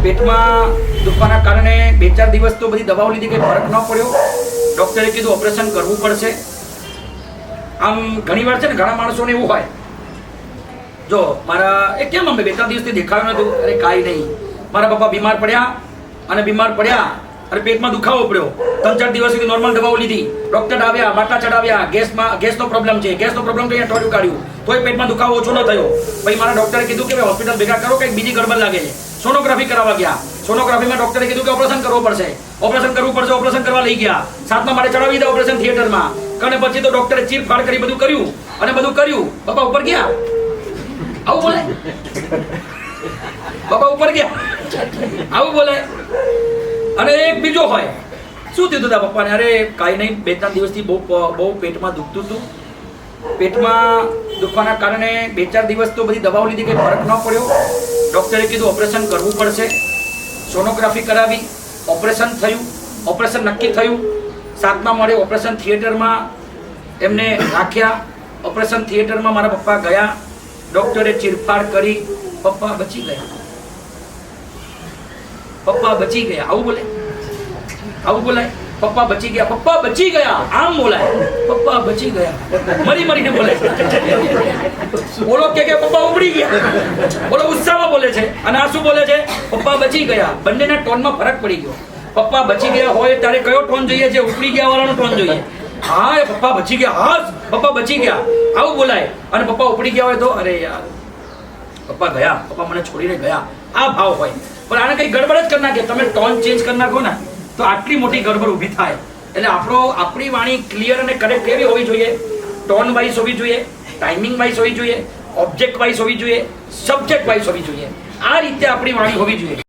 પેટમાં દુખવાના કારણે 2-4 દિવસ તો બધી દવાઓ લીધી, કંઈ ફરક ન પડ્યો. ડૉક્ટરે કીધું ઓપરેશન કરવું પડશે. આમ ઘણીવાર છે ને ઘણા માણસોને એવું હોય, જો મારા એ કેમ અમે 2-3 દિવસથી દેખાયું નતું, અરે કાંઈ નહીં, મારા પપ્પા બીમાર પડ્યા અને પેટમાં દુખાવો પડ્યો, 3-4 દિવસ સુધી નોર્મલ દવાઓ લીધી, ડૉક્ટર આવ્યા, બાટલા ચડાવ્યા, ગેસનો પ્રોબ્લેમ છે, ગેસનો પ્રોબ્લેમ તો અહીંયા ટોળ્યું કાઢ્યું, તોય પેટમાં દુખાવો ઓછો ન થયો. પછી મારા ડૉક્ટરે કીધું કે હોસ્પિટલ ભેગા કરો, કંઈક બીજી ગડબડ લાગે છે. સોનોગ્રાફી કરાવવા ગયા. સોનોગ્રાફીમાં ડૉક્ટરે કીધું કે ઓપરેશન કરવું પડશે. ઓપરેશન કરવા લઈ ગયા. 7મા માળે ચડાવી દીધા ઓપરેશન થિયેટરમાં. અને પછી તો ડૉક્ટરે ચીરફાડ કરી બધું કર્યું. પપ્પા ઉપર ગયા, આવું બોલે, પપ્પા ઉપર ગયા, આવું બોલે. અને એક બીજો હોય, શું થયું હતા પપ્પાને? અરે કાંઈ નહીં, 2-3 દિવસથી બહુ પેટમાં દુખતું હતું. પેટમાં દુખવાના કારણે 2-4 દિવસ તો બધી દવાઓ લીધી, કંઈ ફરક ન પડ્યો. ડૉક્ટરે કીધું ઓપરેશન કરવું પડશે. સોનોગ્રાફી કરાવી, ઓપરેશન થયું, ઓપરેશન નક્કી થયું. 7મા માળે ઓપરેશન થિયેટરમાં એમને રાખ્યા. ઓપરેશન થિયેટરમાં મારા પપ્પા ગયા. ડૉક્ટરે ચીરફાડ કરી, પપ્પા બચી ગયા. આવું બોલાય, પપ્પા બચી ગયા, આમ બોલાય, પપ્પા બચી ગયા, મરીને બોલે. બોલો કે પપ્પા ઉપડી ગયા, બોલો ઉત્સાહમાં બોલે છે. અને આ શું બોલે છે? પપ્પા બચી ગયા. બંનેના ટોનમાં ફરક પડી ગયો. પપ્પા બચી ગયા હોય ત્યારે કયો ટોન જોઈએ છે? ઉપડી ગયા વાળાનો ટોન જોઈએ. હા, એ પપ્પા બચી ગયા, હા પપ્પા બચી ગયા, આવું બોલાય. અને પપ્પા ઉપડી ગયા હોય તો અરે યાર પપ્પા ગયા, પપ્પા મને છોડીને ગયા, આ ભાવ હોય. પણ આને કઈ ગડબડ જ કરી નાખે, તમે ટોન ચેન્જ કરી નાખો ને તો આટલી મોટી ગડબડ ઊભી થાય. એટલે આપણી વાણી ક્લિયર અને કરેક્ટ કેવી હોવી જોઈએ? ટોન વાઇઝ હોવી જોઈએ, ટાઈમિંગ વાઇઝ હોવી જોઈએ, ઓબ્જેક્ટ વાઇઝ હોવી જોઈએ, સબ્જેક્ટ વાઇઝ હોવી જોઈએ. આ રીતે આપણી વાણી હોવી જોઈએ.